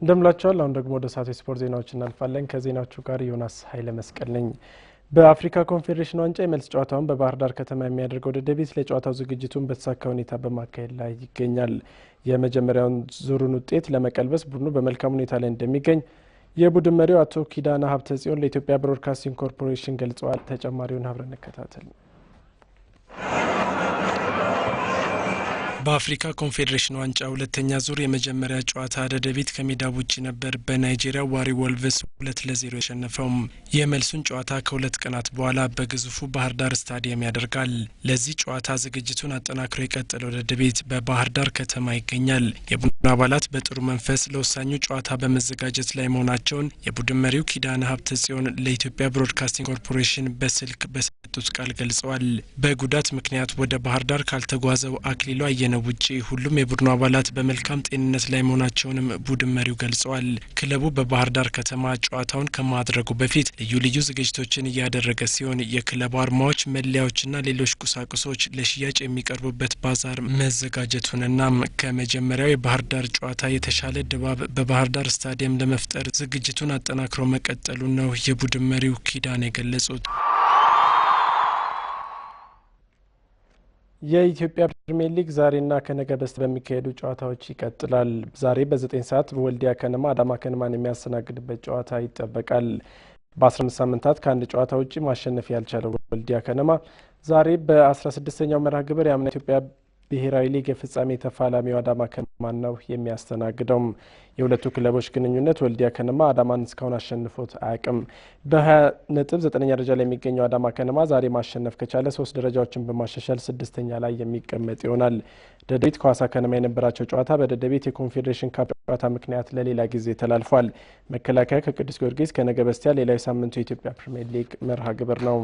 እንደምላችኋል አሁን ደግሞ ወደ ሰዓቱ ስፖርት ዜናዎች እናልፋለን። ከዜናዎቹ ጋር ዮናስ ኃይለ መስቀል ነኝ። በአፍሪካ ኮንፌዴሬሽን ዋንጫ የመልስ ጨዋታውን በባህር ዳር ከተማ የሚያደርገው ደደቢት ለጨዋታው ዝግጅቱን በተሳካ ሁኔታ በማካሄድ ላይ ይገኛል። የመጀመሪያውን ዙሩን ውጤት ለመቀልበስ ቡድኑ በመልካም ሁኔታ ላይ እንደሚገኝ የቡድን መሪው አቶ ኪዳነ ሀብተጽዮን ለኢትዮጵያ ብሮድካስቲንግ ኮርፖሬሽን ገልጸዋል። ተጨማሪውን አብረን እንከታተል። በአፍሪካ ኮንፌዴሬሽን ዋንጫ ሁለተኛ ዙር የመጀመሪያ ጨዋታ ደደቢት ከሜዳ ውጪ ነበር በናይጄሪያ ዋሪ ወልቭስ 2-0 ያሸነፈው። የመልሱን ጨዋታ ከሁለት ቀናት በኋላ በግዙፉ ባህር ዳር ስታዲየም ያደርጋል። ለዚህ ጨዋታ ዝግጅቱን አጠናክሮ የቀጠለው ደደቢት በባህር ዳር ከተማ ይገኛል። የቡድኑ አባላት በጥሩ መንፈስ ለወሳኙ ጨዋታ በመዘጋጀት ላይ መሆናቸውን የቡድን መሪው ኪዳነ ሀብተጽዮን ለኢትዮጵያ ብሮድካስቲንግ ኮርፖሬሽን በስልክ በሰጡት ቃል ገልጸዋል። በጉዳት ምክንያት ወደ ባህር ዳር ካልተጓዘው አክሊሉ አየነው ውጪ ሁሉም የቡድኑ አባላት በመልካም ጤንነት ላይ መሆናቸውንም ቡድን መሪው ገልጸዋል። ክለቡ በባህር ዳር ከተማ ጨዋታውን ከማድረጉ በፊት ልዩ ልዩ ዝግጅቶችን እያደረገ ሲሆን የክለቡ አርማዎች፣ መለያዎችና ሌሎች ቁሳቁሶች ለሽያጭ የሚቀርቡበት ባዛር መዘጋጀቱንና ከመጀመሪያው የባህር ዳር ጨዋታ የተሻለ ድባብ በባህር ዳር ስታዲየም ለመፍጠር ዝግጅቱን አጠናክሮ መቀጠሉን ነው የቡድን መሪው ኪዳን የገለጹት። የኢትዮጵያ ፕሪሚየር ሊግ ዛሬና ከነገ በስቲያ በሚካሄዱ ጨዋታዎች ይቀጥላል። ዛሬ በ9 ሰዓት በወልዲያ ከነማ አዳማ ከነማን የሚያስተናግድበት ጨዋታ ይጠበቃል። በ15 ሳምንታት ከአንድ ጨዋታ ውጪ ማሸነፍ ያልቻለው ወልዲያ ከነማ ዛሬ በ16ኛው መርሃ ግብር የአምና ኢትዮጵያ ብሔራዊ ሊግ የፍጻሜ ተፋላሚው አዳማ ከነማን ነው የሚያስተናግደው። የሁለቱ ክለቦች ግንኙነት ወልዲያ ከነማ አዳማን እስካሁን አሸንፎት አያውቅም። በ20 ነጥብ 9ኛ ደረጃ ላይ የሚገኘው አዳማ ከነማ ዛሬ ማሸነፍ ከቻለ 3 ደረጃዎችን በማሻሻል 6ኛ ላይ የሚቀመጥ ይሆናል። ደደቢት ከሐዋሳ ከነማ የነበራቸው ጨዋታ በደደቢት የኮንፌዴሬሽን ካፕ ጨዋታ ምክንያት ለሌላ ጊዜ ተላልፏል። መከላከያ ከቅዱስ ጊዮርጊስ ከነገ በስቲያ ሌላው የሳምንቱ የኢትዮጵያ ፕሪሚየር ሊግ መርሃ ግብር ነው።